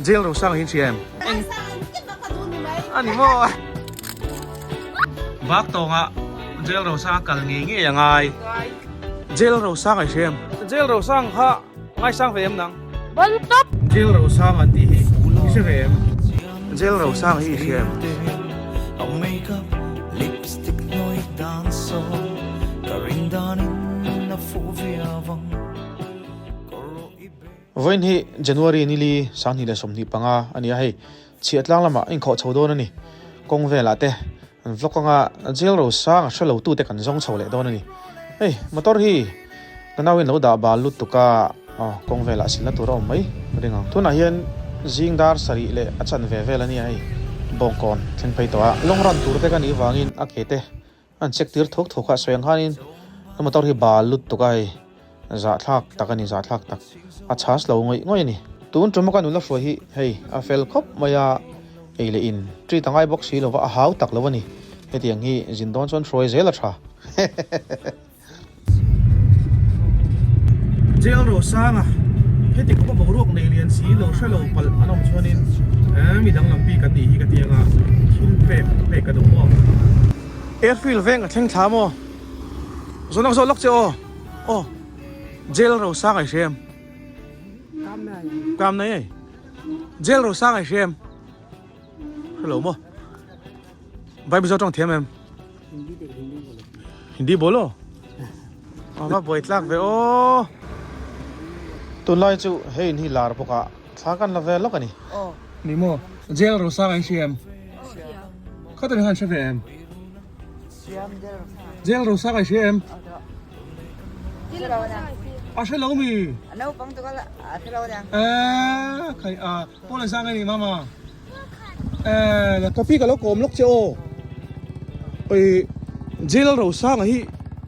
jail ro sang hin siam ani mo bak to nga jail ro sang kal ngi yang ai jail ro sang ai siam jail ro sang ha ngai sang ve em nang bon top jail ro sang ati hi se ve em jail ro sang hi siam makeup lipstick noi danso karing danin na fovia vang voin hi January ni li sang ni la som ni panga ania hei chiat lang lama in kho chho don ani kong vela te an vlog nga jail ro sang a shalo tu te kan zong chho le don ani hei motor hi kanawin lo da ba lut tuka kong vela sila tu ro mai ringa tuna hian jingdar sari le achan ve vel ani ai bongkon theng phei to a long ran tur te kan i wangin a kete an check tir thok thok kha soyang khanin motor hi ba lut tuka ai za thak takani za thak tak a chas lo ngoi ni tun trum kan ula fo hi hei a fel khop maya eile in tri tangai box hi lo wa hau tak lo ni hetiang hi jindon chon throi zela tha jail ro sanga heti ko ba ruak nei lian si lo shalo pal anom chonin mi dang lampi ka ti hi ka tianga hin pe ka do mo airfield veng a theng tha mo zonang zo lok che o jail ro sanga shem cam này jail rồi sang ai xem hello mo vậy bây giờ trong thêm em Hindi bolo mà bồi lắc về ô tuần lai chú hey hi lar poka sakan la ve lok ani ni mo jail rồi sang ai xem có tên han xem em jail rồi sang ai xem sẽ lâu mi ano pang to kala atlaw lang kay pula sa akin ni mama kapi ka lo kom lok cheo oi jail ro sa nga hi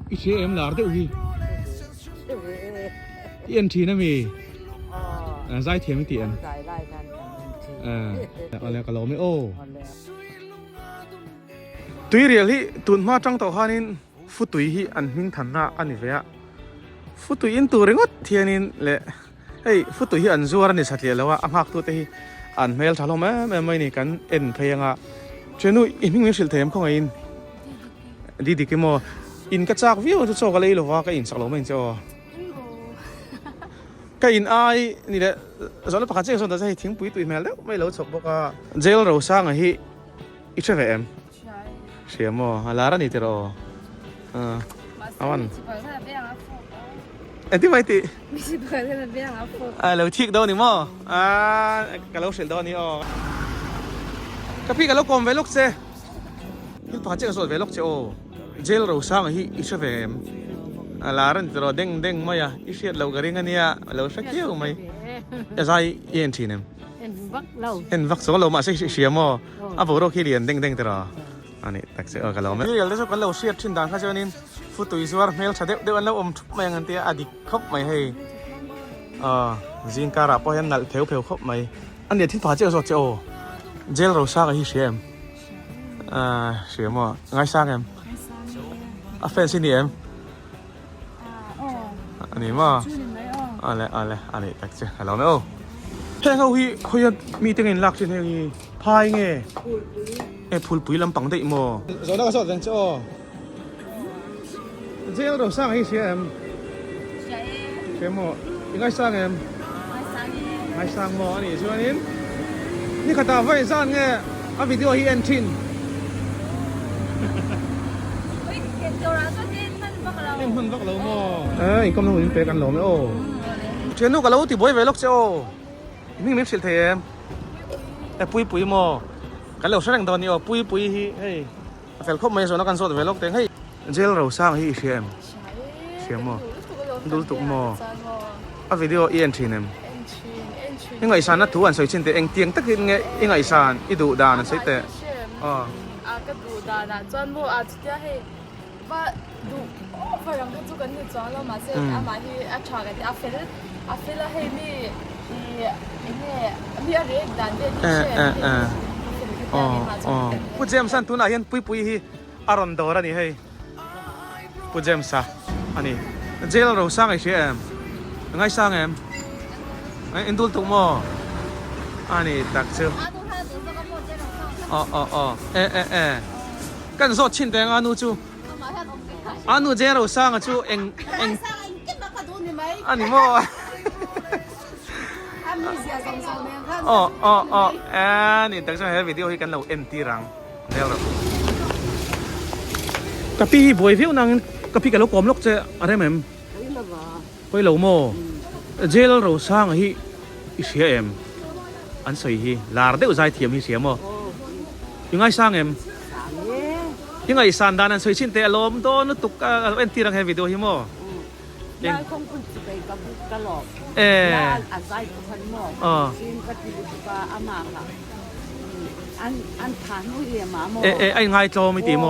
iche em lar de hi tien thi na mi zai thiam tien dai lai kan ale ka lo mi o tui rial hi tun ma tang to hanin fu tui hi an hing than na ani ve futui in tu ringot thianin le hey futui hi an zuar ni satlia lawa amhak tu te hi an mel thalo ma mai ni kan en phayanga chenu iming mil them khong in di ke mo in ka chak view chu chok lei lowa ka in saklo mai cho ka in ai ni le zol pakha che so da sai thing pui tui mel le mai lo chok boka jail ro sang hi I che em siamo alara ni tero awan tí mấy tí lâu thiệt đâu nè mò cái lâu sel đâu nè cái phi cái lâu còn về lúc xe cái phát triển số về lúc xe ô jail rồi sang hi ít sẽ về là rồi rồi đeng mày ít sẽ lâu cái riêng này lâu sẽ kêu mày cái gì yên chi nè en vắc số lâu mà sẽ xìa mò vô rồi khi liền đeng rồi anh ấy taxi cái lâu mấy cái lâu cái lâu xịt trên đàn khai cho nên phụ tùy zuar mail chade de an lo mày ngan tia adik khop mai hei jin kara po yan nal pheu khop mai an ne thin pha che so che o jail ro sa ga hi shem mo ngai sang em a fancy ni em ani ma ale tak che hello me o he ho hi khoya meeting in lak chen hi phai nge e phul pui lam pang dei mo zo na ka so deng che o jail rồi sang hay xem mo ngay sang em ngay sang mo anh chưa anh ni kata vậy sang nghe à video hi anh tin em hơn vắt lâu mo anh không nói về căn lâu nữa ô chuyện nó cả lâu thì bối về lúc chứ ô mình xịt thế em pui mo cái lâu sẽ đang đón nhiều pui hi hey phải không mấy số nó căn số về lúc tiếng hey jail rồi sang hi xem mo dul tuk mo a video yên chín em nhưng ngày sáng nó thú anh soi trên te anh tiếng tất nghe ngày sáng ít đủ đàn anh soi te cái đủ đàn là toàn bộ chia hay và đủ phải làm cái chỗ cái này chọn lo mà sẽ mà hi chọn cái phê là hay mi mi ở đây đàn đây pu jem san tu na hian pui hi aron dor ani hei pu jem sa ani jail ro sang ai em ngay sang em indul tu mo อันนี้ตักเชื่อ 阿杜他读这个墨镜龙上， อ๋ออ๋ออ๋อกันสดชินแต่งานูจู 他马上都没看。 อานูเจเราสร้างจูเอง上来你根本看懂你没？ อันนี้มั่ว 他们写上上面看。 อ๋ออ๋ออ๋อนี่ตักเชื่อให้วิดีโอให้กันเราเอ็นตีรังเดี๋ยวเรากะปีบวยเพี้ยวนังกะปีกับเรากลมลกเจอะไรมั้ย 没了吧？ ไปเหล่าโมเจเราสร้างให้เสียเอ็มอันสวยฮีลาร์เดวใจเทียมฮีเสียมั้ยังไงสร้างเอ็ม 啥耶？ ยังไงสันดานันสวยชินแต่ลมโดนตุกเอ็นตีรังให้วิดีโอฮิโม 那空棍子被个个落， เออ 那阿仔不分么？先个地个阿妈啦，安谈会嘢嘛么？ ไอ้ไงโจไม่ตีโม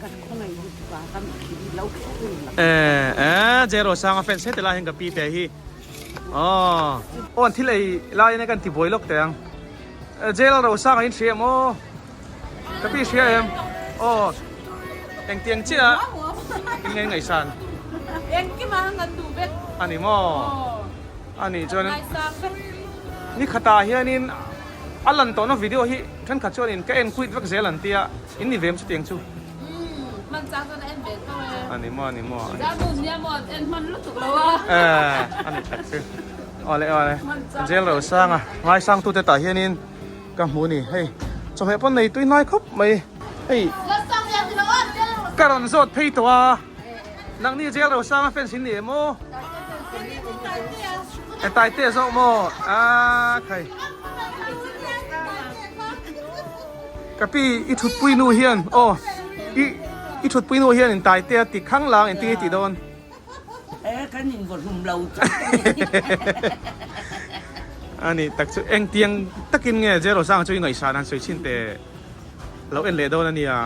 กันคงไอ้ลูกบ้ากันขี้เล่าขี้ตื่นละ เจโรสร้างแฟนเซตลาเห็นกับปีแต่ฮีอ๋อโอ้ที่เลยลายในกันที่บวยลกแต่งเจโรสร้างให้เสียโมกับปีเสียเอ็มโอ้เอ็งเตียงเจ้ายังไงไงสัน Em cái mà ngân đủ biết. อันนี้โมอันนี้จน 来上分， นี่ขตาเฮียนี่อันลันตัวนั้นวิดีโอฮีท่านขัดชวนอินก็เอ็นคุยวักเซลันเตียอินนี่เวมสเตียงชู มันจ้างจนเอ็นเบ็ดเข้าไป อันนี้โมอันนี้โม จ้างบุญเนี่ยหมดเอ็นมันรู้สึกแล้วว่า อันนี้ตัดซื้ออ๋อเลยเจลเราสร้างอ่ะไงสร้างตัวแต่ตาเฮียนี่กับหมูนี่เฮ้ยจะให้ปนในตัวน้อยครับไม่เฮ้ย แล้วสร้างยังไงแล้วอ่ะเจ้า การันสดพี่ตัวนังนี่เจลเราสร้างเป็นสินนี่โมไอ้ตายเตี้ยโซโมใครกับพี่อีถุดปุยนูเฮียนโอ้อีถุดปุยนูเฮียนตายเตี้ยติดข้างหลังตีติดโดน Cái nhìn còn hùng lâu. อันนี้ตักเอ็งเตียงตักกินไงเจเราสร้างช่วยหน่อยสานันสวยชินแต่เราเอ็นเลโดนั่นนี่อ่ะ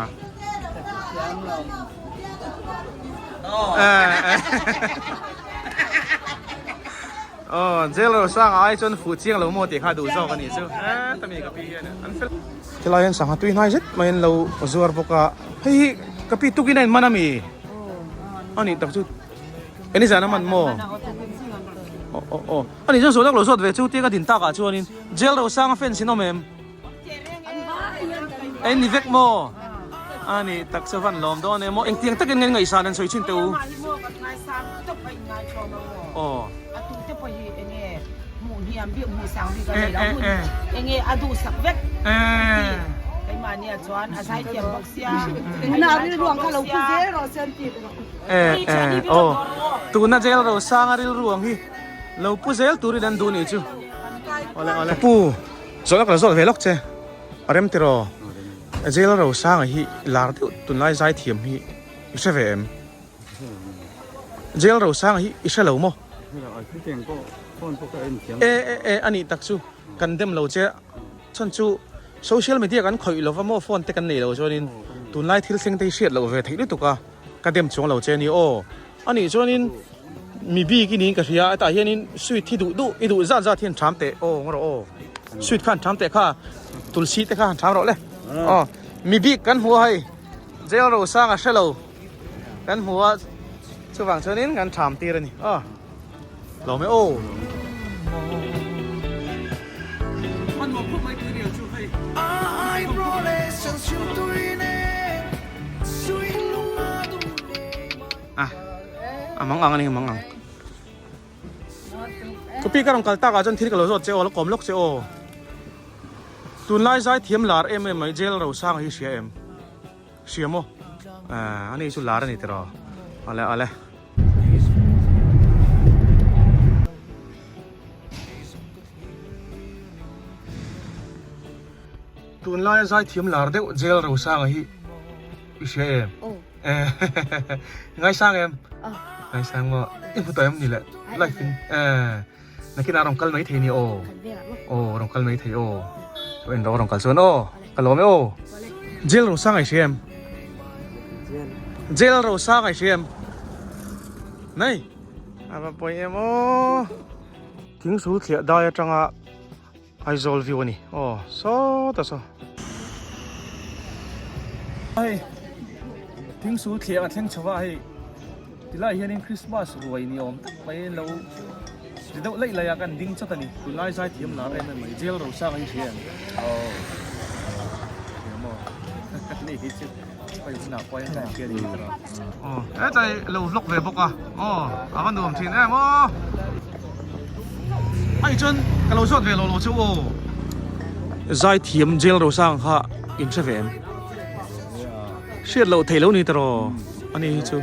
เจเราสร้างไอ้จนฟูเจียงเราโมติขาดูโซ่กันนี่ซึ่งแต่มีกับพี่เนี่ยอันเฟลที่เรายังสั่งตัวน้อยสิมันเราจวดพวกเฮ้ยกับพี่ตุกินนั่นมันมีอันนี้ตักจุดอันนี้จะน้ำมันโมอันนี้ฉันส่งนักเราสดเวชูเตี้ยก็ดินตากาชวนินเจลเราสร้างเฟนซิโนเมมไอ้นี่เวกโมอันนี้ตักเซฟันลมโดนเนี่ยโมเอ็งเตียงตักกินไงสานันสวยชินตัวโอ้ Hiểm bị mù sáng đi cái này đó anh nghe adu sắc vết cái mà nè choán à sai tiệm bác sĩ nào đi luồng cái lồng cứ dễ rồi xem tiền tu na jail ro sang aril ruang hi lo pu jail turi dan du ni chu ole pu zolak la zol velok che arem tiro jail ro sang hi lar tun lai zai thiam hi isevem jail ro sang hi iselo moอันนี้ตักซูกันเดมเราเจ้าฉันจูโซเชียลมีเดียกันคอยเราว่าโมฟอนเตกันนี่เราจนินตุนไล่ที่เซ็งที่เชียดเราเวทีนี่ตุกะกันเดมช่วงเราเจนี่โออันนี้จนินมีบีกินี่กับเฮียแต่เฮียนี่สวีทที่ดูอีดูจ้าที่ทำเตะโอ้งเราโอ้สวีทขันทำเตะข้าตุลซีเตะข้าทำเราเลยอ๋อมีบีกันหัวให้เจ้าเราสร้างอะไรเรากันหัวช่วงจนินกันทำตีเลยนี่อ๋อเราไม่โอ้มันบอกพวกไม่คือเดียวช่วย Ai prolessan syutuine Sui lungadune มังอังนี่มังอังก็พี่ก็ต้องการตากาจนที่ก็เราสดเจ้าแล้วกลมลกเจ้าตุนไล่ใช้เทียมลาร์ไม่เจลเราสร้างให้เสียเสียมั้งอันนี้ชุดลาร์นี่ตลอดอะไรตุนไล่ใช้เทียมลาร์เดียวเจลเราสร้างให้เสียไงสร้างไงสร้างว่าอินพุตเอ็มนี่แหละไลฟ์นักกินอารมณ์กัลไม่เทนี่โอ้รองกัลไม่เทโอเป็นรองกัลส่วนโอ้กัลโลไม่โอเจลเราสร้างให้เสียเจลเราสร้างให้เสียนี่อะไรไปเอ็มโอทิ้งสูญเสียได้จังอ่ะไอโซลวิวนี่โอ้โซ่แต่โซ่ไอทิ้งสูญเสียกันทั้งชาวไอ้ที่ไล่เฮียนี่คริสต์มาสรวยนี่อมไปเรา thì đâu lấy lại cái đinh chắc là tụi lai sai thiếm lá đây mà jail rồi sang anh chị em này thì quay nào quay này kia đi ấy tại lâu vlog về bốc à à văn đường chín em ai chân cái lâu shot về lâu chú sai thiếm jail rồi sang ha in sẽ về em shit lâu thấy lâu này tao anh ấy chú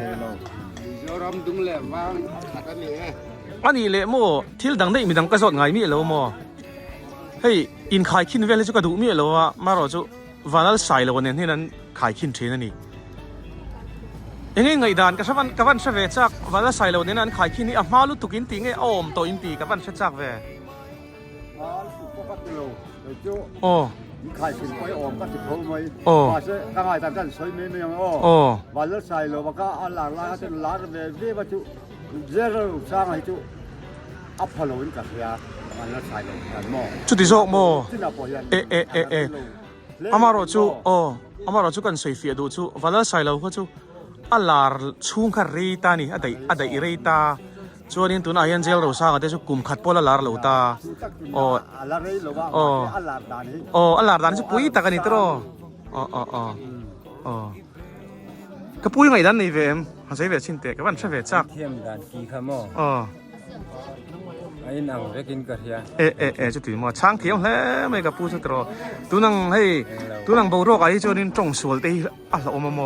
anh ấy lệ mò thiếu đằng đấy mình đằng cái sọt ngày mi lâu mò hey in khai kinh về lấy chú cái đủ mi lâu à mà rồi chú và nó xài lâu nên thế nên khai kinh thế nàyยังไงด่านกับวันเสวจักวันละใส่เราเนี่ยนั้นขายขี้นี่มาลุตุกินติงไงอมตัวอินตีกับวันเสจักเว้โอ้ขายกินไปออมก็จะพูดไหมว่าจะข้างในแต่กันใช้ไม่ยังวันละใส่เราก็อันหลังละจะล้างเลยเรียกว่าจุเจริญสร้างให้จุอัพพลวินกับยาวันละใส่เราหม้อจุดที่สองหม้ออามาโรจูอามาโรจูกันใส่เฟียดูจูวันละใส่เราก็จูอัลลาร์ช่วงคารีตานี่อะไรอีรีตาชวนนี้ตัวนั้นยันเจลเราสร้างแต่ชุกกลุ่มขัดพลลาร์เราตาอัลลาร์ดานี่อัลลาร์ดานี่ชุกปุยตากันนี่ตรก็ปุยไงด้านนี้เวมหาใช้เวชินเตกับวันใช้เวจักเทียมด่านกี่ขโมไอ้หนังไปกินกระเทียจุดที่มาช้างเทียมแล้วไม่กับปูสุดตรตัวนั้นให้ตัวนั้นบูโรกไอ้ชวนนี้จงสวยตีอัลลอฮ์มาโม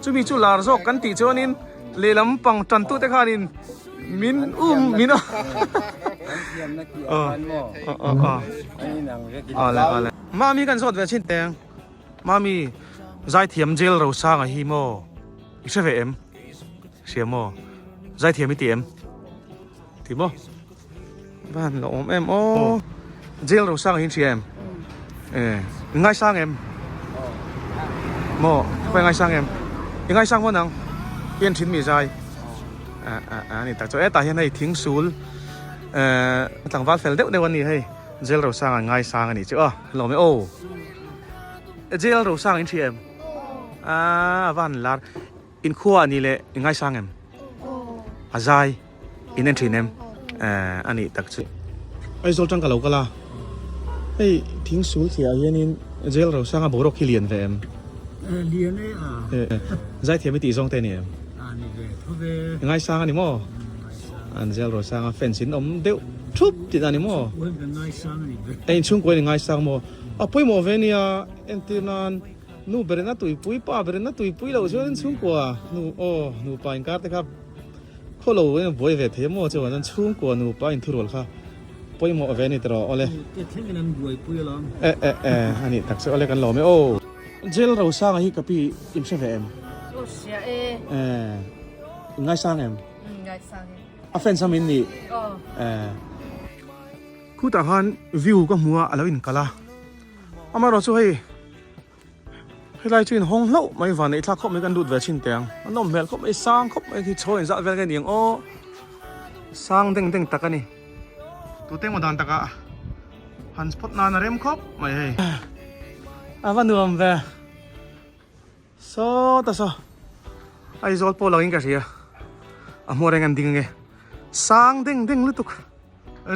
จุมีจุลาร์โซกันตีชวนนี้เลลำปังจันตุเตขานินมินมินเทียมนักเกี่ยวกันโมไอ้หนังไปกินอะไรมามีกันสดเวชินเตงมามีใจเทียมเจลเราสร้างไอ้ฮิโมอีกใช่เวมเสียโมใจเทียมไม่เทียมทีโมบ้านเราเอ็มเจลเราสร้างหินเสียมง่ายสร้างเอ็มโมไปง่ายสร้างเอ็มยังง่ายสร้างว่านังเปลี่ยนชิ้นมีใจนี่แต่จะแต่ยังไงทิ้งสูลต่างวัดเฟลเดในวันนี้ให้เจลเราสร้างง่ายสร้างอันนี้จ้ะเราไม่เจลเราสร้างหินเสียมวันลาอินขั้วนี่แหละง่ายสร้างเอ็มอาใจอินเอ็นทรีเอ็มอันนี้ตักสิไอ้โซลจังกับเราก็ล่ะไอ้ทิ้งสูญเสียยันนี้เจลเราสร้างบุรุษขี้เลียนแฟมเลียนเนี่ยใจเทียมไม่ตีซองเตเนี่ยนี่เลยเพราะว่าง่ายสร้างอันนี้มั้งอันเจลเราสร้างเฟนซินเดียวทุบติดอันนี้มั้งง่ายสร้างนี่ไอ้ช่วงก่อนง่ายสร้างมั้งปุ้ยมั้งเวเนียเอ็นตีนันนูเบรน่าตุยปุ้ยป้าเบรน่าตุยปุ้ยเราช่วยช่วงก่อนนูไปอินการ์ดครับเขาเราเนี่ยบ่อยเวทเทมจะว่านั้นช่วงกว่านูไปอินทุรอลค่ะไปหมอเวนิตรออะไรที่นั้นบ่อยปุ้ยล้อมอันนี้ตักเสืออะไรกันหล่อไหมเจลเราสร้างให้กับพี่อิมเชฟเอ็มง่ายสร้างเอ็มอาเฟนซามินนี่คู่ต่างกันวิวก็มัวอะไรอินกันละอามาเราช่วยให้ไล่จีนห้องเล่าไม่ฝันไอ้ท่าเขาไม่กันดูดเวชินเตียงอันนั้นเวลเขาไม่สร้างเขาไม่ที่ช่วยจะเวลกันอย่างสร้างเด้งตักกันนี่ตัวเต็งมาดันตักอะฮันสปอตนานเริ่มครบไม่ให้วันนู้นเวโซ่ต่อโซ่ไอ้โซลโปลกินกันสิอะมัวเร่งกันดิ้งไงสร้างเด้งลุตุก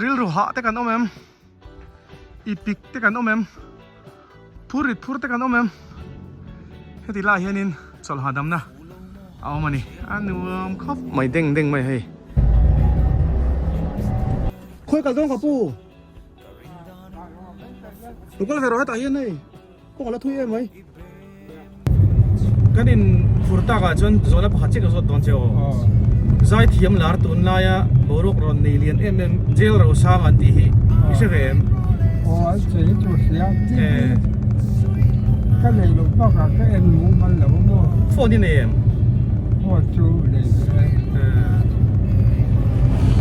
ริลรูหะเตกันโอเมมอีพิกเตกันโอเมมพูดเตกันโอเมมที่ลายเฮนินสลหาดำนะเอามานี่อันนู้นครับไม่เด้งไม่ให้คุยกับต้องกับปูลูกก็เลยรอให้ตายยังไงก็ขอละทุยเอ็มไหมกันดินฟูร์ตากาจนโซนละพัชก็สดตอนเช้าใจเทียมลาร์ตุนลายบรุกรอนเนเลียนเอ็มเจลเราสร้างอันที่อิสราเอลเสียจุดเสียก็เลยลูกก็ก็เอ็นหมูมันแล้วมั้งโฟนที่ไหนจูเลย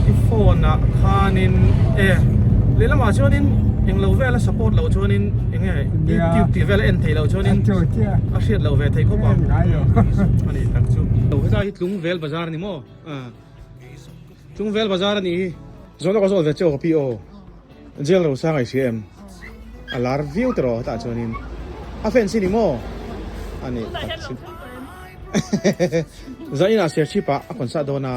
ที่โฟนนะคานินเลยละมาช่วงนี้ยังเราเวลาสปอร์ตเราช่วงนี้ยังไงยูทีเวลาเอ็นไทยเราช่วงนี้อาเซียนเราเวลไทยเขาบอกอันนี้ตั้งชูเราให้ได้ลุงเวลบาซาร์นี่มั้งลุงเวลบาซาร์นี่ส่วนเราก็ส่วนเวลเจ้ากับพี่โอเจลเราสร้างไอซีเอ็มอาลาร์วิวตลอดแต่ช่วงนี้อาเฟนซินิโมอันนี้ตัดสินใจน่าเสียชีพะคนสัตว์โดน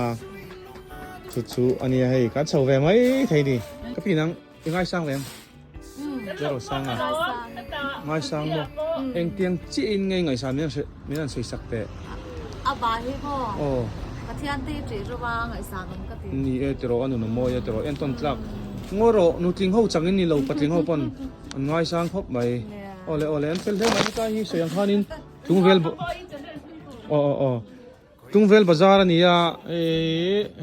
chu ani hei ka chho ve mai thei ni ka pi nang ngai sang ve zero sang à ngai sang mo eng tiang chi in ngai sang mian sei sak te à bà hi po oh cái thiên ti chỉ cho ba ngày sáng cũng cái tiền ni e tero anu no mo e tero en ton tlak ngoro nu ting ho changin ni lo patling ho pon ngai sang khop mai ole en fel he mai ka hi soyang khanin tungvel tungvel bazar ania e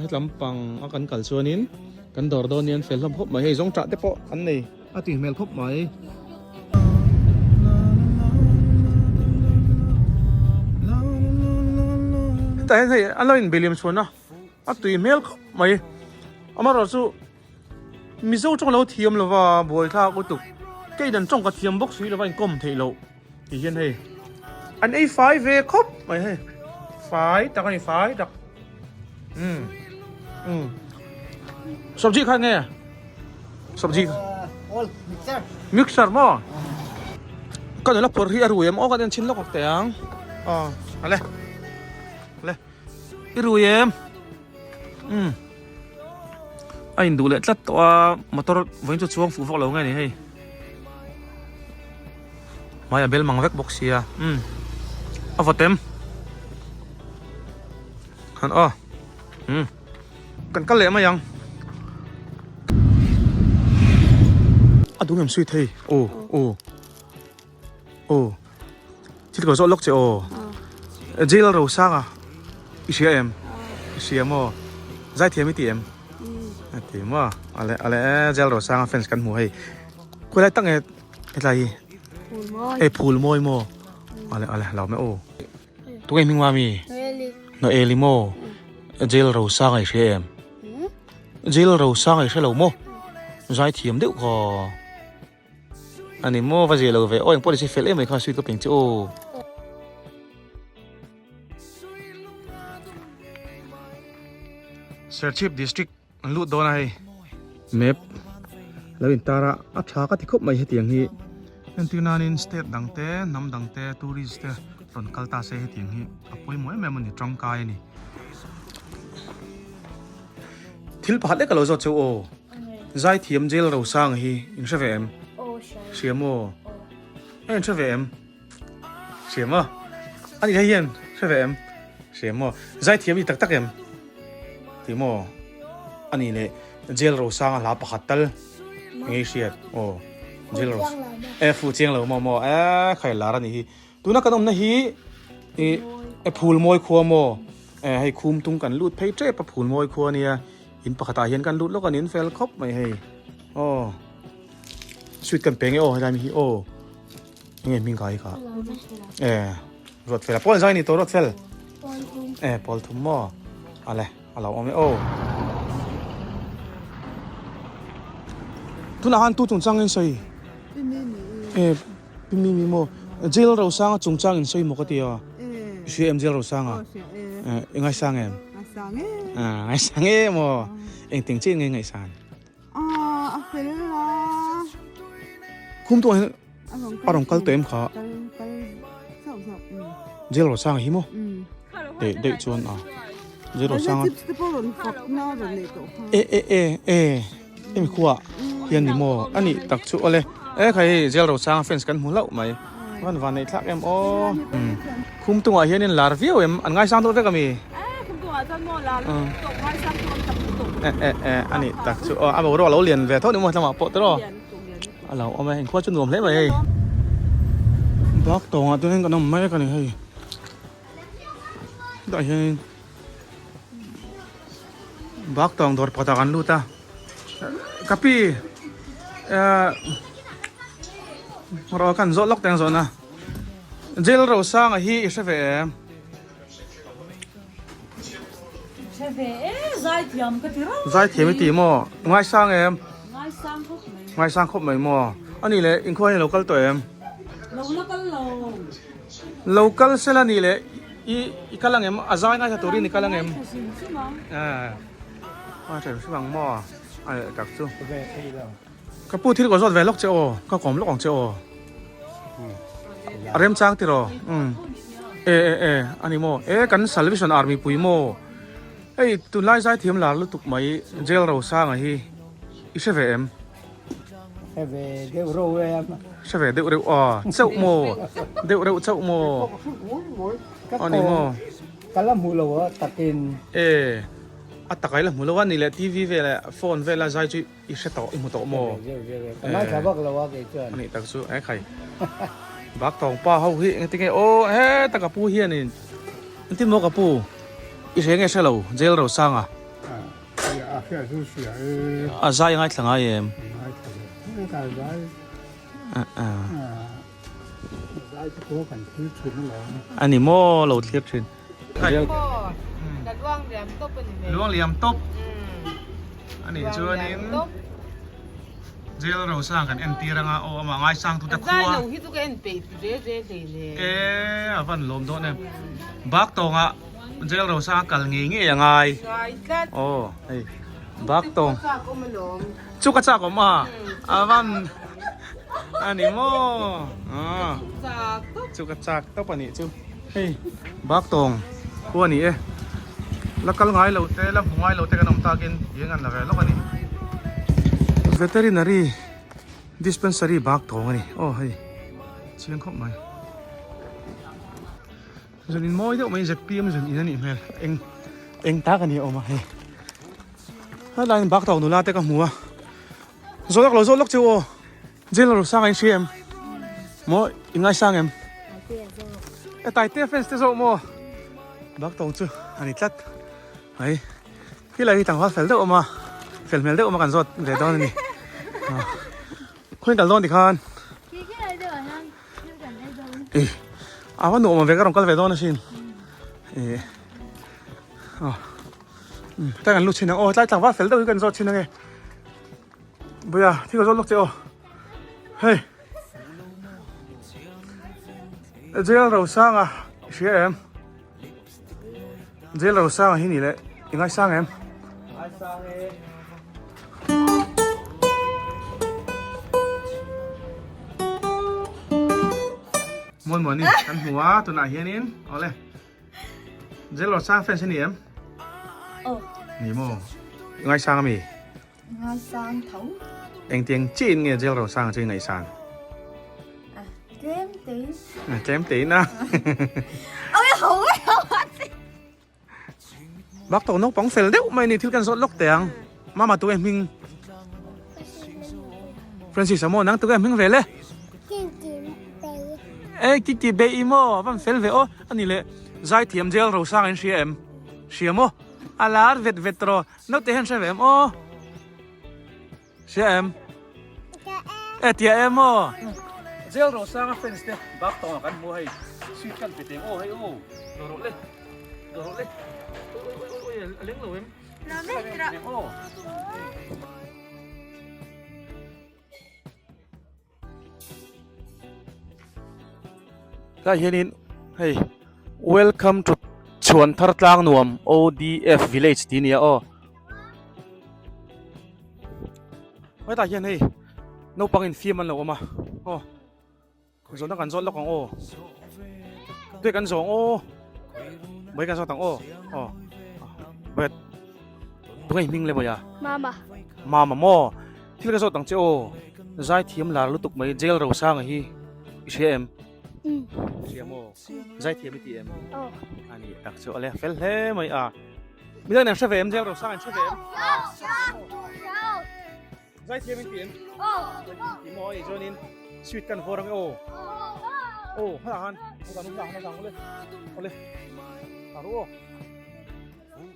hetlampang akan kalchuanin kan dor don nian fel lam khop mai hei zong tra te po an nei ati mel khop mai tại thế anh nói William xuân à, tùy mail mày, mà rồi số, mi dâu trong lâu thiêm là và buổi thao có tục, cái đàn trong cái thiêm bốc xí là anh cầm thấy lâu, thì hiện hay, anh ấy phải về khóc mày hay, phải, ta cái này phải đặt, sập gì khác nghe, sập gì, mixer mà, cái này là phở hi rồi em, cái này chín lóc hoặc tiếng, à đây. Iru em anh đủ lệ tlat toa motor vẫn cho chuông phụ vọc lâu ngay này hay mai bel mang vek boxia à vợ tem hắn cần cắt lệ mà yang đúng em suy thầy chỉ có rõ lốc chứ jail rồi sang à Isia mo zai thiam ti em ti mo ale gel ro sang fence kan mu hei ko lai tang e lai phul moi mo ale law me o tu ngai mingwa mi no eli mo gel ro sang ai she em gel ro sang ai she lo mo zai thiam deuh ko ani mo va gel lo ve o eng policy fel em mai kha suit ko peng chu o Serchip district an lut don ai map lawin tara a tha ka ti khop mai hetiang hi antinanin state dangte nam dangte tourist te ron kalta se hetiang hi apoi moi memon ni trangkai ni thil phat le kalo zo chu o zai thiam jail ro sang hi in sevem siamo en sevem siamo ani hai hian sevem siamo zai thiam i tak tak em mo ani le jail ro sang la pakhat tal ngai siat jail ro fu chiang lo mo khai lar ani hi tuna kanom na hi e phul moi khuwa mo hei khum tung kan lut phei tre pa phul moi khuwa nia in pakhata hian kan lut lo kan in fel khop mai hei sweet kan peng dai mi hi nge ming kai ka rot fel pol zai ni to rot fel pol thum mo ale alo ome tu na han tu chung chang in soi pimi mi mo jail ro sang chung chang in soi mo ka tia cm jail ro sang ngai sang em ngai sang em mo eng ting chin ngai san afela khum to arong kal tem kha jail ro sang hi mo de chuan zero sang em khuwa hian ni mo ani tak chu ole khai jail ro sang fence kan mu lau mai van nei thak em khum tunga hian in lar view em an ngai sang to ve ka mi khum tunga chan mo la to ngai sang to ani tak chu abo ro lo lian ve tho ni mo hlama po to ro alo ome hin khwa chu nom hle mai bak to nga tu hen ka nom mai ka ni hei da hian bak tong dor patakan luta kapi ro kan zo lok teng zo na jail ro sang hi seve zai thiam ka ti ro zai thiam ti mo ngai sang em ngai sang khop mai mo ani le in khoi local to em local sela ni le i kalang em azai ngai tori ni kalang em trời xuống bằng mò đặc chứ cái pu thịt có giọt về lóc chợ cái còm lóc bằng chợ rem trang thì rồi anh em mò cắn Salvation Army pui mò เอ้ยตุนไล่ใจเทียมหลานลุตุกไหมเจลเราสร้างไอ้ฮีอิเชเวม ให้ไปเดี๋ยวรู้เลยครับ เชเวเดือดเร็วเจ้าโมเดือดเร็วเจ้าโมอันนี้โม กันละมูลวะตัดกิน อัตตะไคร้ละมูลวันนี่แหละทีวีเวลาโฟนเวลาใจจุอิเชโตอิมุโตโม เยอะๆไม่ใช่บอกเราว่าเกิดเกิน อันนี้ตักสู้ไอ้ไข่บักทองป้าเขาเฮ้ยติงไงโอ้เฮ้ตะกับปูเฮียนี่ที่โมกับปูอิเชงไงเชลเจลเราสร้างใจยังไงสังไงอันนี้โมเราเทียบชิน ดัดว่างเหลี่ยมตบเป็นยังไง ล้วงเหลี่ยมตบอันนี้ชัวนี่เจลเราสร้างกันเอ็นตีรังโอ้มาง่ายสร้างทุกตะคัว เราฮิตตุกันเป็ดเร่เลย ฟันลมโดนเนี่ยบักตองเจลเราสร้างกันงี้งี้ยังไง ไงแค่ โอ้ไอ้บักตอง ข้าก็ไม่ลง จุกกระจักออกมาวันอันนี้โมจากตุ๊ก จุกกระจักต้องปนี่จุเฮ้ยบักตองพวกนี้แล้วก็ง่ายเราเตะแล้วง่ายเราเตะกันน้ำตากินยังไงล่ะแล้วกันนี่ veterinary dispensary บักตองนี่โอ้เฮ้ยเชียงครบไหมส่วนนี้มอยเดี๋ยวไม่จะเปียมส่วนนี้นั่นนี่แม่เอ็งตากันนี่ออกมาเฮ้ยถ้าได้บักตองหนูลาเตะกับหัวโซลักเราโซลักเจ้าเจนเราสร้างไอ้เชียมมอยังไงสร้างเอ็มไอ้ตายเตี้ยเฟนส์เตโซโมบักตองจูอันนี้จัดเฮ้ยที่ไรต่างว่าเฟลเดอร์ออกมาเฟลเมลเดอร์ออกมากันสดเดี๋ยวตอนนี้คุยกันร้อนดิคันว่าหนูมาเวกันร้องกันเวดอนนะชินแต่กันลุชินนะโอ้ใต้ต่างว่าเฟลเดอร์กันสดชินนะไงเบื่อที่เขาสดลูกเจ้าเฮ้ยเจ้าเราสร้างเชียเอ็มเจ้าเราสร้างที่นี่แหละยังไงสร้างเอ็มมวนนี่กันหัวตัวไหนเฮียนินเอาเลยเจ้าเราสร้างแฟนชนี่เอ็มนี่โมยังไงสร้างมีเอ็งเตียงจีนเงี้ยเจ้าเราสร้างจีนไหนสร้างเจมตีนะบักตัวนกป๋องเฟลเดี๋ยวไม่นี่ที่กันสดล็อกเตียงมาตัวเองมิงฟรานซิสโมนั่งตัวเองมิงเฟลเลยกิจิเบย์โมวันเฟลเวโออันนี้เลยใจเทียมเจลเราสร้างเชียมเชียโมอาลาร์เวทโรนักเตะเห็นเชียมโอเชียมเทียมโมเจลเราสร้างเฟนส์เนี่ยบักตัวกันมัวให้ชีดกันไปเต็มโอ้ให้โอ้โดดเลยโอ้ยเลี้ยงหนูเอ็มโอ้ได้เห็นเฮ้ย welcome to ชวนทาร์ตลางนวม ODF village ที่นี่อ๋อไม่ได้เห็นเฮ้ยนปังอินฟิมันเหรอมาโอ้ส่วนนักการสอนล็อกของโอ้ด้วยกันสองโอ้ไม่กันสอนต่างโอ้เบ็ดตัวไอ้มิงเลยบ่ยามาโมที่กันสอนต่างเจ้าใจเทียมลาลุตุกไม่เจลเราสร้างไอ้เชียมเชียโมใจเทียมไม่เทียมอันนี้ตักเจ้าอะไรเฟลเล่ไม่ไม่ได้เนี่ยเชฟเอ็มเจลเราสร้างเชฟเอ็มใจเทียมไม่เทียมที่มออีกจนินชีวิตกันโฟรังโอ้พนักงานเอาเลยตารู้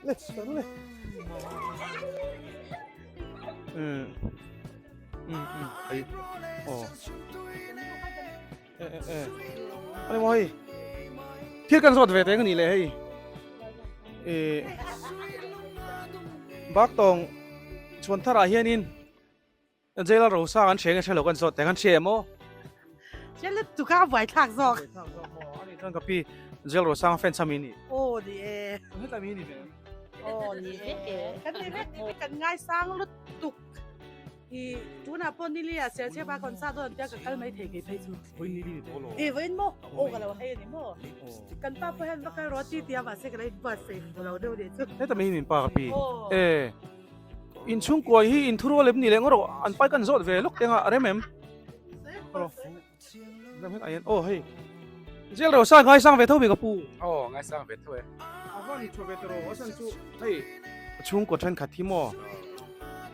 เลยไอ้โอ้อะไรวะเฮ้ยเที่ยวกันสดเวทเองนี่เลยเฮ้ยบักตองชวนทาราเฮียนินเจลเราสร้างกันเชียงกันเฉลิมกันสดแต่กันเชียโมเช่นตุก้าไหวทางซอกอันนี้ท่านกับพี่เจลเราสร้างแฟนซามินี่โอ้ดีให้ซามินี่เป็นโอ้ดีกันนี่กันง่ายสร้างรถตุก i tu na pon ni lia se che ba kon sa don ja ka kal mai the ke phei chu เฮ้ยนี่โตโล e wen mo o ka lo hai ni mo kan pa po hen ba ka roti tia ba se ka lai ba se ko lo de de chu เฮ้ยแต่ไม่เห็นปากพี่อินชุ่งกวยฮีอินทุโรเล็บนี่เลยงั้นหรออันไปกันโซดเวลุกเต็งอะไรแม่มหรอแล้วเห็นไอ้โอ้เฮ้ยเจ้าเราสร้างไงสร้างเวทเท่าไหร่กับปู โอ้ง่ายสร้างเวทเว้ย อาวันชัวเวทโรว่าฉันชูเฮ้ยชุ่งกดฉันขัดที่มอ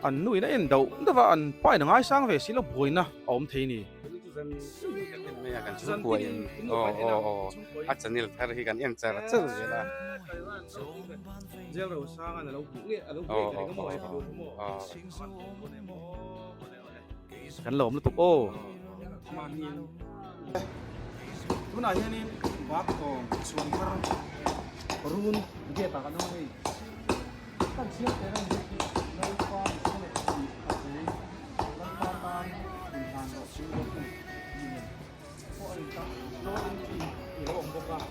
อันนู้นนั่นเดาแต่ว่าอันไปหนังไอ้สร้างเวสิแล้วบ่อยนะอมเทนี่ ไม่อยากกันชุ่มกวยโอ้อาจารย์นี่ถ้าที่กันเอ็มจะรักเจอเลยล่ะ เจ้าเราสร้างอันเราเนี่ยเราเวทก็มอให้ดูมอกันหลอมแล้วตุกโอ้มานี่ทุนอะไรนี่วักตองส่วนพระรุนเกี่ยปากกันน้อยตั้งเชียร์แต่ละทีในความสำเร็จที่อาศัยรัฐบาลมีทางดอกชิ้นรถนี่เพราะอะไรตั้งโดยที่เราองค์ประกอบ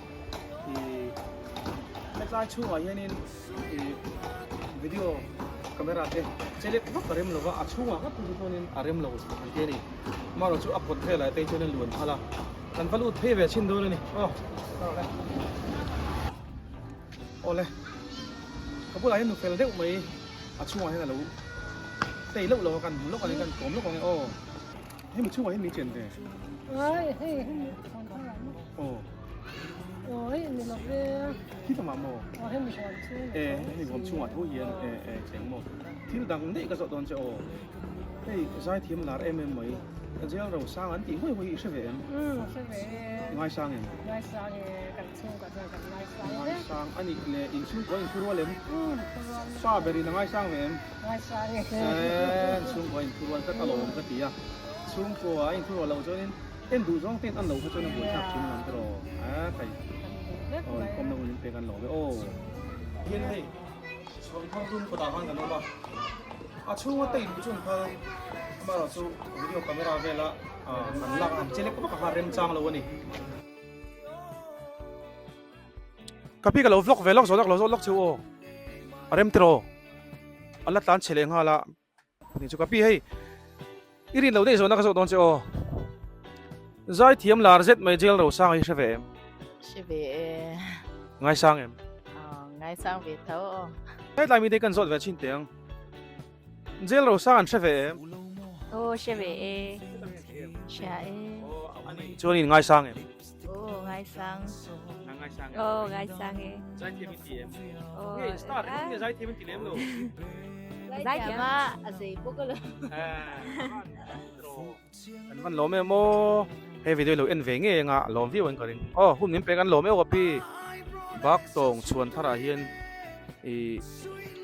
ที่ไม่กล้าช่วยนี่วิดีโอkamera te chelet ko karem lowa achunga ka pu tonin arem lo ante ni maro chu apot thela te chonen luan phala kan valu the ve chin do ni ole kapu lai nu fel de mai achunga he lo te lo lo kan lo kan kom lo kan o he mi chunga he mi chen de hey o ôi mình lọc điที่ทำมาโม ให้mình chọn chứ นี่ผมช่วงทุเรียนเจ๋งโมที่ดังนี่ก็สดตอนเจ้าเฮ้ยใช้ทีมหลานไหมเจ้าเราสร้างอันตีห้วยใช่ไหมsẽ về ง่ายสร้างเอง ngay sang thì cần chung cả rồi cần ngay sang ง่ายสร้างอันนี้เนี่ยอินชุ่มก็อินทุ่วเล่ม không ซาเบรีง่ายสร้างเอง ngay sang thì ชุ่มก็อินทุ่วก็ตลกก็ตีอ่ะชุ่มก็อินทุ่วเราจนเต้นดูร้องเต้นอันเราเขาจนหัวจับชิ้นนั้นก็รอใครโอ้ยคอมน้ำมันเป็นกันหล่อไปโอ้เย็นให้ชวนข้าวรุ่มกระดาษกันน้องบ้าช่วงว่าตีนช่วงเขามาเราสู้วิดีโอคาเมราเวลามันหลักเจเล็กก็มาหาเรมจังเราวันนี้กับพี่กับเราฟล็อกเวลอกโซลักเราโซลักชิวเรมตรออันละตันเฉลงฮาละนี่จุกับพี่ให้อีรินเราได้โซนักโซตอนเจ้าใจเทียมลาร์เซ็ตไม่เจลเราสร้างให้เชฟเอ็ม sẽ về ง่ายสร้างเอ็ม ngay sang về thấu ให้ตายมีได้กันสดเวชินเตียงเจลเราสร้างเชฟเอ็ม ô sẽ về sẽ ช่วงนี้ง่ายสร้างเอ็ม ô ngay sang ง่ายสร้าง ô ngay sang ấy ใจเทียมตีเอ็ม ô เฮ้ยสตาร์ทเนี่ยใจเทียมตีเอ็มลูก giá mà à gì bố có lời มันล้มเอ็มโมเฮ้ยวิดีโอเราเอ็นเวงเองอ่ะล้มวิวเอ็นก็ริงอ๋อหุ่นนี้เป็นกันล้มเอ็มกับพี่บักตงชวนทาราเฮียน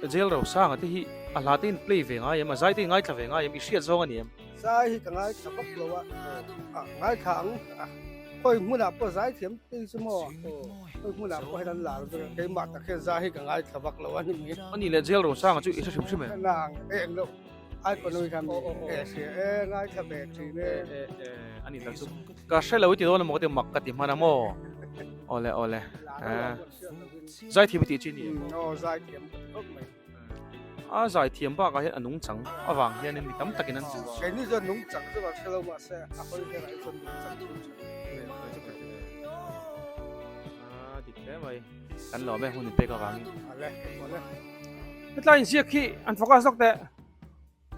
เจลเราสร้างที่อาลาตินเพลย์เวงอ่ะยังมาใจที่ง่ายจะเวงอ่ะยังมีเชียร์ซองอันนี้ sai thì càng ai chập bắt lâu á ngay thẳng thôi muốn làm có giải thiểm đi chứ mà thôi muốn làm có hay làm cái mặt là cái giải càng ai chập bắt lâu anh mình อันนี้เลยเจลเราสร้างอ่ะจุ๊ยใช่ใช่ไหม cái nàng em đâu ai còn nuôi làm em sẽ ngay chập bẹt thì nè อันนี้เราจุ๊ก็ใช่เราที่โดนเราหมดเดี๋ยวหมักกันที่มันนะโมโอเล่โอเล่ใจที่ไม่ติดจีนี่ nó giải thiểm tốt mày ใจเทียมบ้าก็เห็นอันนุ่งจังอ่ะวางเฮียนี่มีตั้มตะกินนั่นจู cái này giờ núng chẳng chứ mà xe lâu mà xe à thôi cái này phần núng chẳng chung chẳng ติดแค่ไหมกันหล่อแม่หุ่นเป็ดก็วาง à lẽ còn lẽ ไม่ใช่เสียขี้อันโฟกัสสักแต่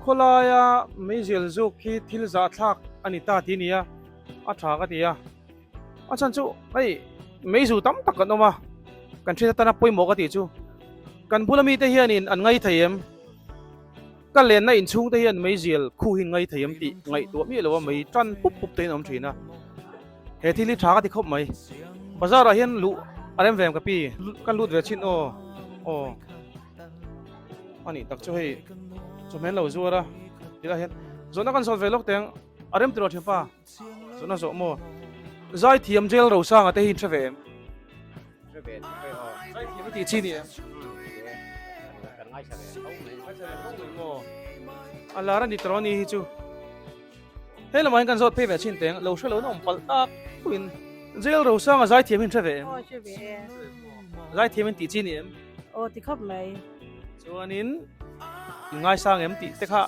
คนละยาไม่เจลจุกขี้ทิลจัดทักอันนี้ตาทีนี้อ่ะอัฐากตีอ่ะอาจารย์จูเฮ้ยไม่สู้ตั้มตะกันออกมากันเชื่อตาหน้าป่วยหมอกตีจูกันพูดมีแต่เฮียนินอันไงเทียมกันเล่นในอินชุ่งแต่เฮียนไม่เจลคู่หินไงเทียมตีไงตัวมีหรือว่าไม่จันปุ๊บปุ๊บเต็นน้ำชีนะเฮที่ลิทากตีครบไหมภาษาเราเห็นรู้อะไรแฝงกับพี่กันรู้เวชินโออันนี้ตักช่วยจมเห็นเราจัวละที่เราเห็นส่วนนักการสอนเวลกเตียงอะไรมันตรวจเห็นป่ะส่วนนั้นสมมใจเทียมเจลเราสร้างแต่หินเชฟเอ็ม จะเวทไปออก ใจเทียมตีชีนี่ กันง่ายเฉยเขาไม่ อันลารันดิตรอนี่ฮิจูเฮ้ยเรามาเห็นกันสดเพ่แบบชินเตียงเราช่วยเราหนุ่มปัลตักคุณเจลเราสร้างใจเทียมหินเชฟเอ็ม ô sẽ về ใจเทียมตีชีนี่ ô thì khóc mày ส่วนนี้ง่ายสร้างเอ็มตีแต่ค่ะ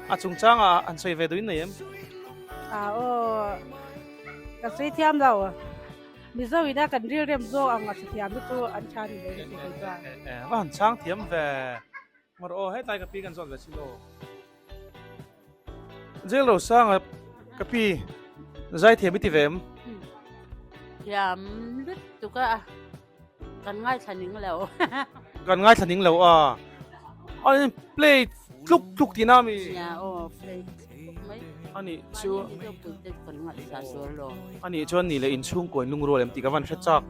à chung chang à anh xây về đối này em cái xây thiam đâu bây giờ người ta cần riêng đem vô ăn ngọt thiam biết cho ăn chan đấy thì cái ra và anh chang thiam về mà ô hết tay cái piกัน dọn về xin lô giờ rồi sang à cái pi giải thiam biết thì về em thiam lứt tụi cáiกันง่ายทันนิ่งแล้ว กันง่ายทันนิ่งแล้วอันนี้ play ลุกที่น้ามี เนี่ยโอ้เพลงไม่ อันนี้ชัว ที่เราปลูกเป็นคนง่ายสะสมหรอ อันนี้ชวนนี่เลยอินช่วงกวนลุงรัวเลยตีกับวันเช็ดจัก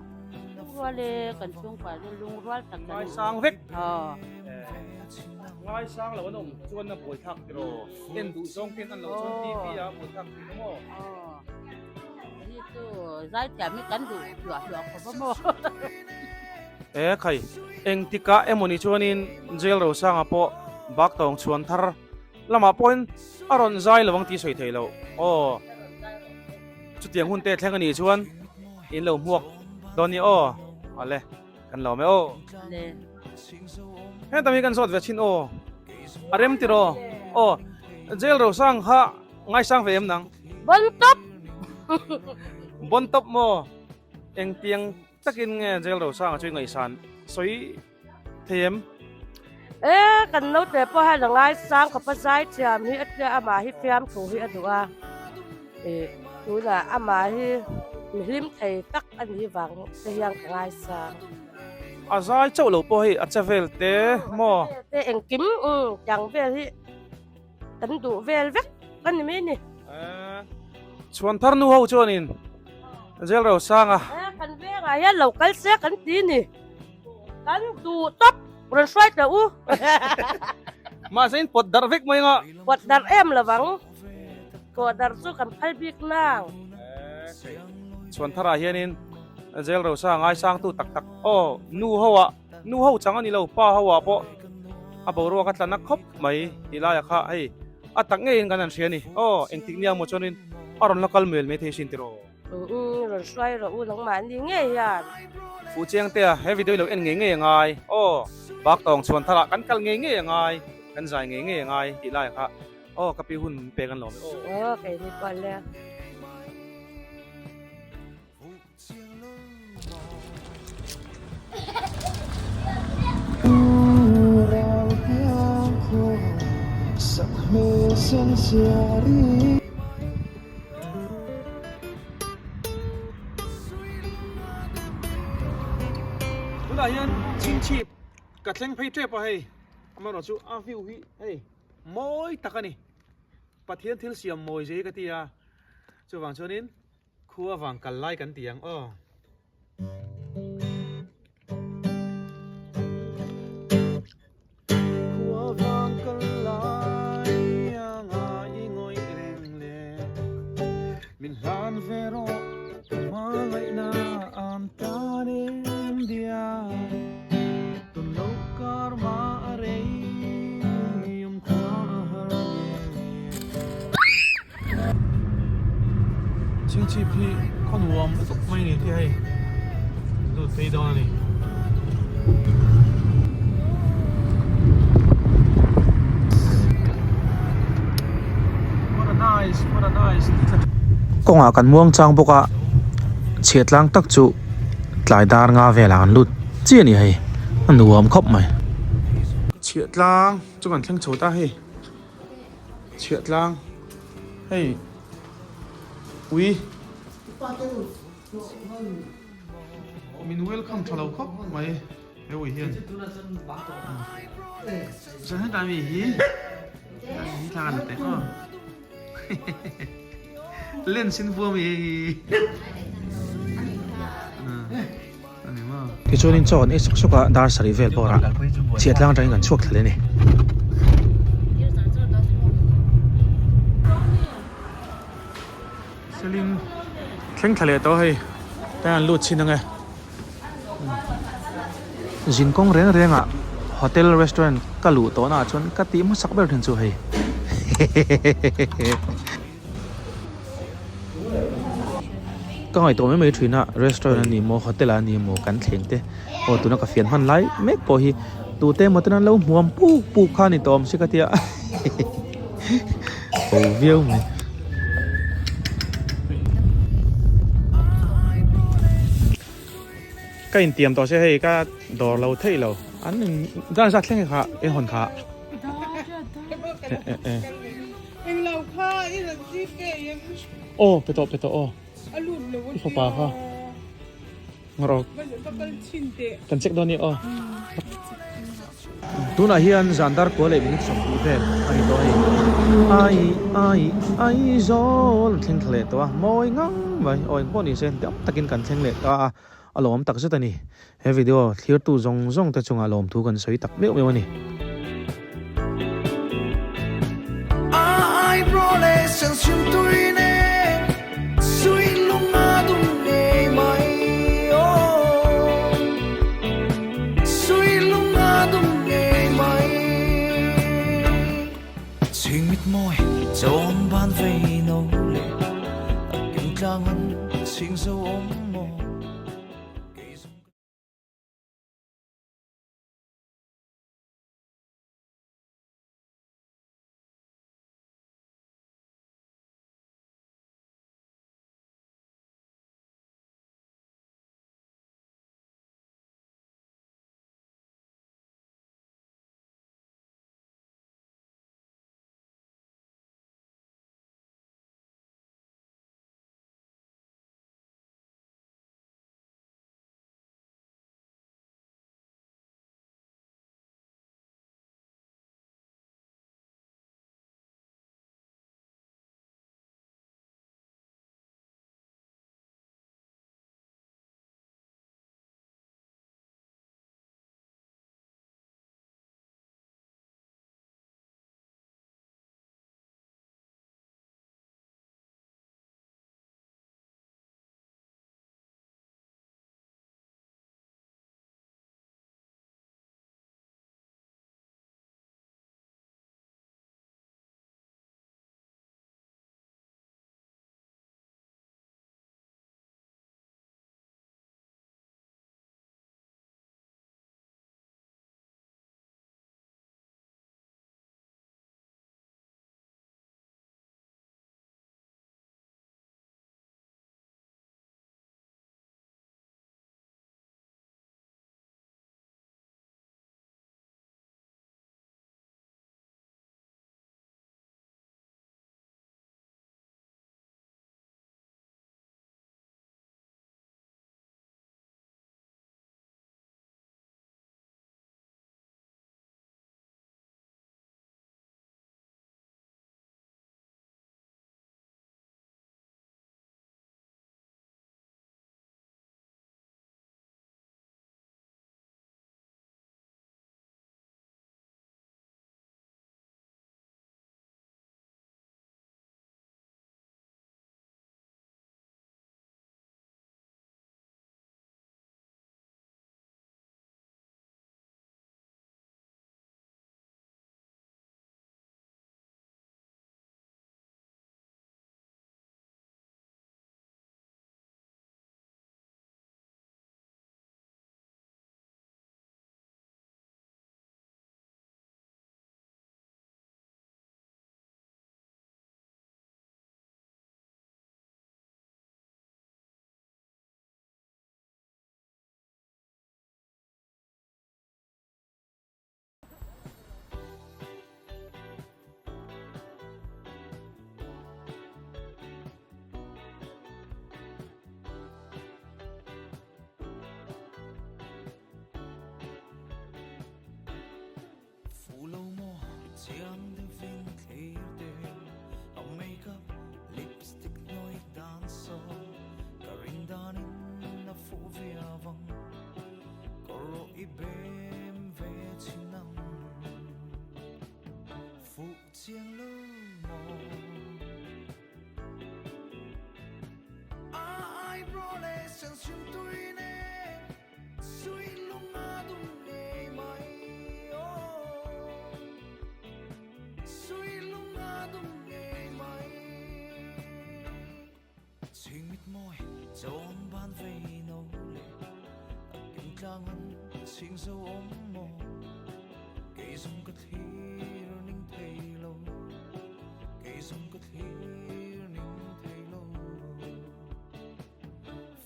ลุงรัวเลยกันช่วงกว่าลุงรัวตักกัน ง่ายสร้างเวก ง่ายสร้างแล้วน้องชวนน่ะป่วยทักโรเอ็นดูซองเป็นอันเราชวนทีวีอ่ะป่วยทักที่น้อง นี่ตัวย้ายแต่ไม่กันดูหลัวเขาบ่ ใครเอ็งติกะมอนี่ชวนินเจลเราสร้างอ่ะปอบักตองชวนทาร์ละมาปอนอารอนใจระวังตีสวยเทเราจุดเตียงหุ่นเตะแทงกันนี่ชวนอินเหล่าหมวกตอนนี้อะไรกันเหล่าไม่เลย เฮ้ยแต่มีกันสดเวชินอะไรมติโรเจลเราสร้างฮะง่ายสร้างเฟมนังบนต๊อบบ นต๊อบโมเอ็งเตียงตะกินไงเจลเราสร้างช่วยไงสันสวยเทียมกันนู้นแต่พอให้หลังไล่สร้างกับภาษาเทียมนี่จะอามาให้เทียมถูกให้ดูดูน่ะอามาให้ริมไทยตักอันนี้วังจะยังไล่สร้างอาใจเจ้าหลูปอยอาจจะเวลเตะโมเตะเอ็งกิมอย่างเวลที่ตันดูเวลเวกกันนี่นี่ชวนทาร์นูเฮาชวนินเจลเราสร้างกันเวกอะไรเรากันเสียกันทีนี่กันดูต๊อบรันช่วยเจ้ามาเส้นปวดดาร์เวกมั้ยงะปวดดาร์ละวังกอดดาร์สู้กันพัลบิกนางชวนทาราเฮียนินเจลเราสร้างไอ้สร้างตู้ตักนูเฮาจังอันนี้เราป้าเฮาปะอาบรัวกันนักคบไหมที่ลายค่ะให้ตักเงินกันนั่นเชียนี่เอ็งทิ้งเนี่ยหมดชนินอารมณ์ลักลเมลไม่เทชินติโรรันช่วยเราหลังมันดีเงี้ยยันฟูเจียงเตะให้วิดีโอเราเอ็นเงี้ยยังไงบักตองชวนทารากันกัลเงี้ยยังไงกันใจเงี้ยยังไงที่ลายค่ะกับพี่หุ่นเปกันหลอมแค่นี้ก่อนแล้วคุณอายันชิงชีพกัดเล้งไพ่เจ็บไปมาหน่อยจูอาฟิวฮีมอยตะกันนี่ประเทศที่เสียมอยเจกันที่จูวังชนินคัววังกันไล่กันเตียงMilan vero malay na ang tanim dia tulog karma aray yung kwaharangin ชิงชีพที่ข้อนวมไม่นี่ที่ให้ดูดไปดอนนี่what a niceก็งากันม่วงจังปกะเฉียดล้างตักจุหลายดารงาเวลากันลุดเจียนี่ให้มันรวมครบไหมเฉียดล้างจุกันแข่งโฉตาให้เฉียดล้างให้วิมินเวลคัมทะเลาะครบไหมเฮ้ยเฮียนฉันให้ตามอีกฮีทางแต่ก็เล่นซินฟัวมีที่ช่วงนี้จอดนี่สุกดาร์สรีเวลบอระเชียดล่างใจกันช่วงทะเลนี่เซลินแข่งทะเลต่อให้แต่อันลุดชินยังไงจินกงเรียงอ่ะโฮเทลรีสอร์ทก็หลู่ตัวน่ะจนกติมันสักแบบถึงจู่ให้ก็ไอตัวไม่มีถุยนะรีสอร์ทนี่โมโฮเทลนี่โมกันเข่งเต้ตัวนักเฟียนหันไล่เมกพอฮีตัวเต้มาตัวนั้นแล้วหัวปูข้านี่ตอมสิกะเตีย Ồ viêu mày. Cái in tiệm đó sẽ hay cái đồ lâu thế lâu. Anh ra ra thế khá, em hòn khá. em lâu kha ít là gì cái Ô, bê tô ô. alun lâu Phô bà khá. Ngồi bây giờ các con chín tệ cần check đó nè ô. Tu na hian zandar ko le min som pu vel ani to ai zol thing khle to moi ngang vai oi ko ni sen tam takin kan theng le a alom tak zeta ni he video clear tu zong ta chunga lom thu kan soi tak me ni ai brole sang sim tuine sui lunga dum ne mai o sui lunga dum ne mai ching mit moi chom ban ve no le kim tlang an sing zo om mo Chiang de vin clear del a makeup lipstick noi danso karin danin na fu viavang koro ibem ve chinam fu chiang lo mo ai brole sang sim tuine sui lunga dum ne mai sui lunga dum ne mai ching mit moi chom ban ve no le kim tlang an sing zo om mo ke zum ka thir ning thei lo dùng có thiêu nín thay lô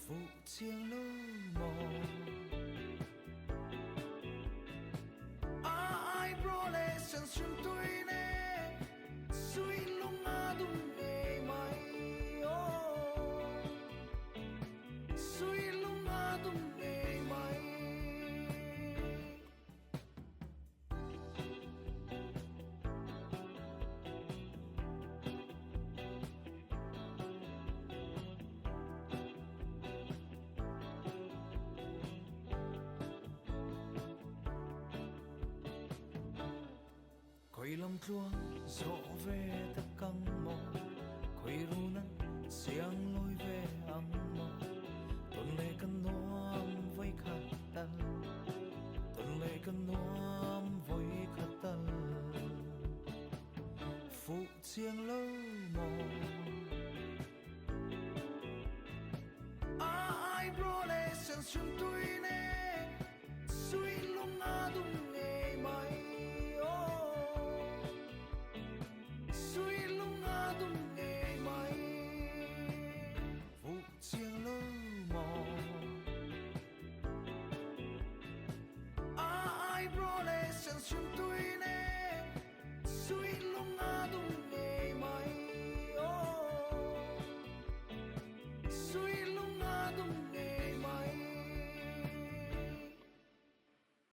phụ chiêng lô mò ai bro lê sân xuân tôi nè suy lung a đúng nghề mày suy lung a đúng nghề mày khơi lòng chuông dỗ về tất căng mò khơi ru nắng xiang lối về âm mò tuần lệ cần noam với khát tal tuần lệ cần noam với khát tal phụ chiêng lơ mò ai bro lệ sân xuân tôi nè suy lung a đúng nghề mày suy lung a đúng nghề mày vụ chiêng lơ mò ai bro lệ sân xuân tôi nè suy lung a đúng